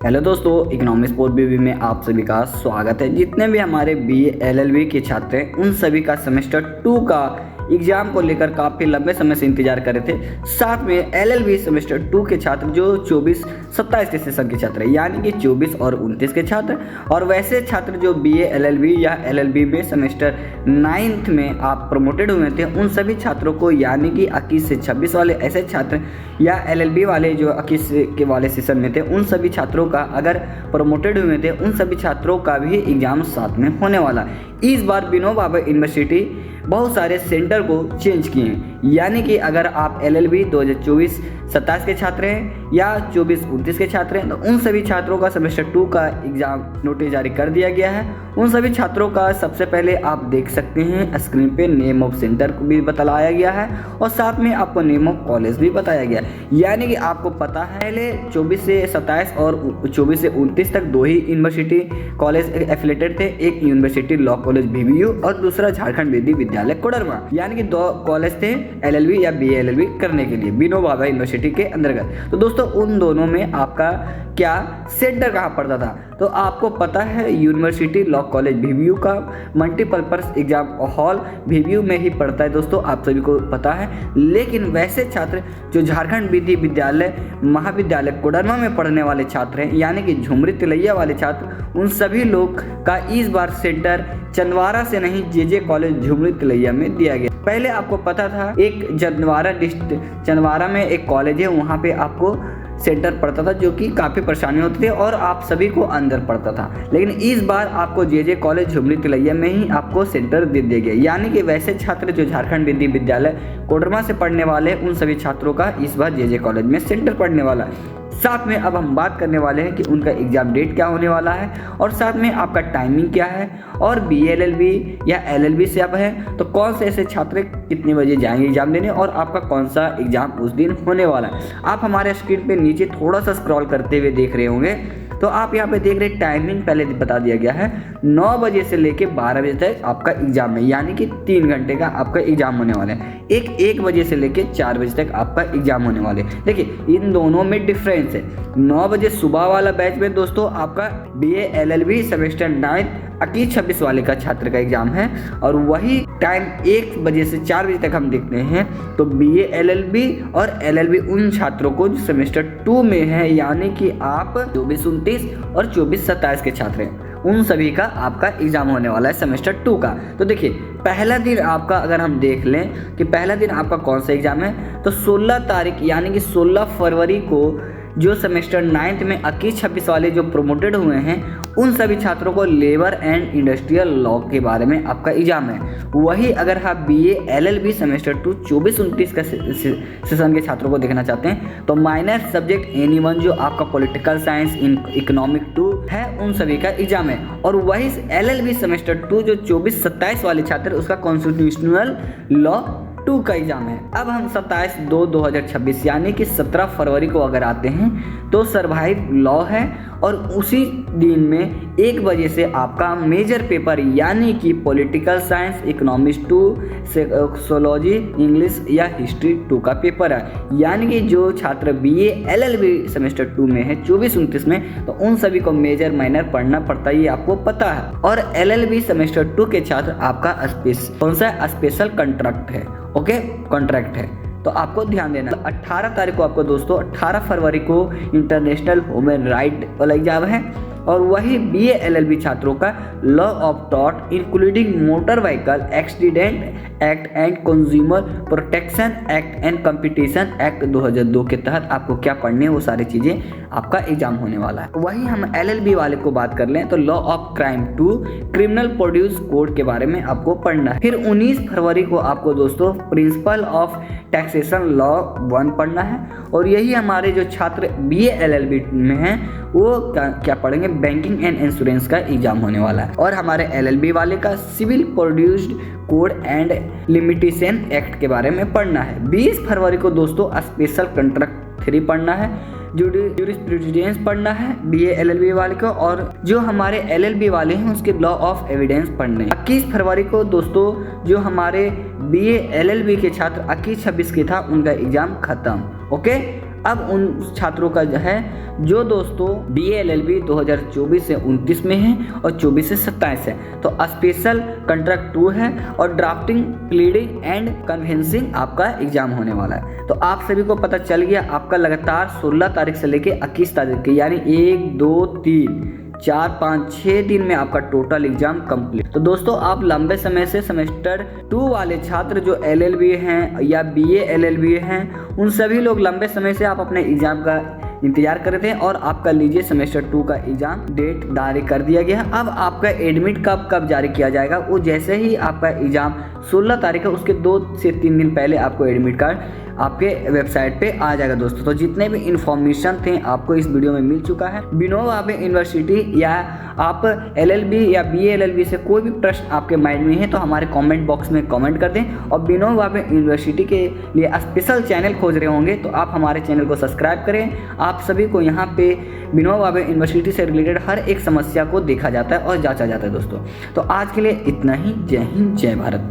Hello दोस्तों, economics board बीवी में आप सभी का स्वागत है। जितने भी हमारे बीए एलएलबी के छात्र हैं उन सभी का सेमेस्टर 2 का एग्जाम को लेकर काफ़ी लंबे समय से इंतजार कर रहे थे। साथ में एलएलबी सेमेस्टर 2 के छात्र जो 24-27 के सेशन के छात्र हैं, यानी कि 24 और 29 के छात्र, और वैसे छात्र जो बीए एलएलबी या एलएलबी में सेमेस्टर 9th में आप प्रमोटेड हुए थे उन सभी छात्रों को, यानी कि 21 से 26 वाले ऐसे छात्र या एलएलबी वाले जो 21 के वाले सेशन में थे उन सभी छात्रों का अगर प्रमोटेड हुए थे उन सभी छात्रों का भी एग्जाम साथ में होने वाला। इस बार विनोबा भावे यूनिवर्सिटी बहुत सारे सेंटर को चेंज किए हैं, यानी कि अगर आप एलएलबी 2024-27 के छात्र हैं या 24-29 के छात्र हैं तो उन सभी छात्रों का सेमेस्टर 2 का एग्ज़ाम नोटिस जारी कर दिया गया है। उन सभी छात्रों का सबसे पहले आप देख सकते हैं स्क्रीन पे नेम ऑफ सेंटर को भी बताया गया है और साथ में आपको नेम ऑफ कॉलेज भी बताया गया है, यानी कि आपको पता है पहले 24 से 27 और 24 से 29 तक दो ही यूनिवर्सिटी कॉलेज एफिलेटेड थे, एक यूनिवर्सिटी लॉ कॉलेज बीबीयू और दूसरा झारखंड विश्वविद्यालय कोडरमा, यानी कि दो कॉलेज थे एलएलबी या बीएलएलबी करने के लिए विनोबा भावे यूनिवर्सिटी के अंतर्गत। तो दोस्तों उन दोनों में आपका क्या सेंटर कहाँ पड़ता था, तो आपको पता है यूनिवर्सिटी लॉ कॉलेज बीबीयू का मल्टीपर्पस एग्जाम हॉल बीबीयू में ही पड़ता है दोस्तों, आप सभी को पता है। लेकिन वैसे छात्र जो झारखंड विधि विद्यालय महाविद्यालय कोडरमा में पढ़ने वाले छात्र हैं, यानी कि झुमरी तिलैया वाले छात्र, उन सभी लोग का इस बार सेंटर चंदवारा से नहीं जेजे कॉलेज झुमरी तिलैया में दिया गया। पहले आपको पता था एक चंदवारा में एक कॉलेज है, वहाँ पे आपको सेंटर पड़ता था जो कि काफ़ी परेशानी होती थी और आप सभी को अंदर पड़ता था। लेकिन इस बार आपको जेजे कॉलेज झुमरी तिलैया में ही आपको सेंटर दे दिया गया, यानी कि वैसे छात्र जो झारखंड विधि विद्यालय कोडरमा से पढ़ने वाले उन सभी छात्रों का इस बार जेजे कॉलेज में सेंटर पड़ने वाला है। साथ में अब हम बात करने वाले हैं कि उनका एग्ज़ाम डेट क्या होने वाला है और साथ में आपका टाइमिंग क्या है, और बीएलएलबी या एलएलबी से आप हैं तो कौन से ऐसे छात्र कितने बजे जाएंगे एग्ज़ाम देने और आपका कौन सा एग्ज़ाम उस दिन होने वाला है। आप हमारे स्क्रीन पे नीचे थोड़ा सा स्क्रॉल करते हुए देख रहे होंगे, तो आप यहाँ पे देख रहे टाइमिंग पहले बता दिया गया है 9 बजे से लेके 12 बजे तक आपका एग्जाम है, यानी कि 3 घंटे का आपका एग्जाम होने वाला है। 1 बजे से लेके 4 बजे तक आपका एग्जाम होने वाले। देखिए इन दोनों में डिफरेंस है। 9 बजे सुबह वाला बैच में दोस्तों आपका बीए एलएलबी सेमेस्टर 9 21-26 वाले का छात्र का एग्जाम है, और वही टाइम 1 बजे से 4 बजे तक हम देखते हैं तो बीए एलएलबी और एलएलबी उन छात्रों को जो सेमेस्टर 2 में है, यानी कि आप 24-29 और 24-27 के छात्र हैं, उन सभी का आपका एग्जाम होने वाला है सेमेस्टर 2 का। तो देखिए पहला दिन आपका अगर हम देख लें कि पहला दिन आपका कौन सा एग्जाम है, तो 16 तारीख यानी कि 16 फरवरी को जो सेमेस्टर 9th में 21-26 वाले जो प्रमोटेड हुए हैं उन सभी छात्रों को लेबर एंड इंडस्ट्रियल लॉ के बारे में आपका एग्जाम है। वही अगर आप बीए एलएलबी सेमेस्टर 2 24-29 का सेशन के छात्रों को देखना चाहते हैं तो माइनर सब्जेक्ट एनीवन जो आपका पॉलिटिकल साइंस इकोनॉमिक 2 है उन सभी का एग्जाम है। और वही एलएलबी सेमेस्टर 2 जो 24-27 वाले छात्र उसका कॉन्स्टिट्यूशनल लॉ 2 का एग्जाम है। अब हम 27/2/2026 यानी कि 17 फरवरी को अगर आते हैं तो सर्वाइव लॉ है, और उसी दिन में 1 बजे से आपका मेजर पेपर यानी कि political science economics 2 sociology English या हिस्ट्री 2 का पेपर है। यानी कि जो छात्र बीए एलएलबी सेमेस्टर 2 में है 24-29 में, तो उन सभी को मेजर माइनर पढ़ना पड़ता है, ये आपको पता है। और एलएलबी सेमेस्टर 2 के छात्र आपका कौन सा स्पेशल कॉन्ट्रैक्ट है, ओके कॉन्ट्रैक्ट है, तो आपको ध्यान देना। 18 तारीख को आपको दोस्तों 18 फरवरी को इंटरनेशनल ह्यूमन राइट वाला एग्जाम है, और वही बीए एलएलबी छात्रों का law of tort including motor vehicle accident act and consumer protection act and competition act 2002 के तहत आपको क्या पढ़ने हैं वो सारी चीज़ें आपका एग्जाम होने वाला है। वही हम एलएलबी वाले को बात कर लें तो law of crime 2 criminal produce code के बारे में आपको पढ़ना है। फिर 19 फरवरी को आपको दोस्तों प्रिंसिपल ऑफ टैक्सेशन लॉ 1 पढ़ना है, और यही हमारे जो छात्र बीए एलएलबी में हैं वो क्या पढ़ेंगे, बैंकिंग एंड इंश्योरेंस का एग्जाम होने वाला है। और हमारे एलएलबी वाले का civil produced code and limitation act के बारे में पढ़ना है। 20 फरवरी को दोस्तों स्पेशल कॉन्ट्रैक्ट 3 पढ़ना है, जूरिस्प्रूडेंस पढ़ना है बीए एलएलबी वाले को, और जो हमारे एलएलबी वाले हैं उसके लॉ ऑफ एविडेंस पढ़ने। 21 फरवरी को दोस्तों जो हमारे बीए एलएलबी के छात्र 21-26 के था उनका एग्जाम खत्म, ओके। अब उन छात्रों का जो दोस्तों BA LLB 2024 से 29 में है और 24 से 27 है, तो स्पेशल कॉन्ट्रैक्ट 2 है और ड्राफ्टिंग, प्लीडिंग एंड कन्विंसिंग आपका एग्जाम होने वाला है। तो आप सभी को पता चल गया, आपका लगातार 16 तारीख से लेके 21 तारीख की, यानी 1 2 3 4 5 6 दिन में आपका टोटल एग्जाम कंप्लीट। तो दोस्तों आप लंबे समय से सेमेस्टर 2 वाले छात्र जो LLB हैं या BA LLB हैं, उन सभी लोग लंबे समय से आप अपने एग्जाम का इंतजार कर रहे थे और आपका लीजिए सेमेस्टर 2 का एग्जाम डेट जारी कर दिया गया। अब आपका एडमिट कब जारी किया जाएगा, वो जैसे ही आपका एग्जाम 16 तारीख है उसके 2 से 3 दिन पहले आपको एडमिट कार्ड आपके वेबसाइट पे आ जाएगा दोस्तों। तो जितने भी इंफॉर्मेशन थे आपको इस वीडियो में मिल चुका है। विनोबा भावे यूनिवर्सिटी या आप LLB या BA LLB से कोई भी प्रश्न आपके माइंड में है तो हमारे कमेंट बॉक्स में कमेंट कर दें। और विनोबा भावे यूनिवर्सिटी के लिए स्पेशल चैनल खोज रहे होंगे तो आप हमारे चैनल को सब्सक्राइब करें। आप सभी को यहाँ पे विनोबा भावे यूनिवर्सिटी से रिलेटेड हर एक समस्या को देखा जाता है और जांचा जाता है दोस्तों। तो आज के लिए इतना ही। जय हिंद, जय भारत।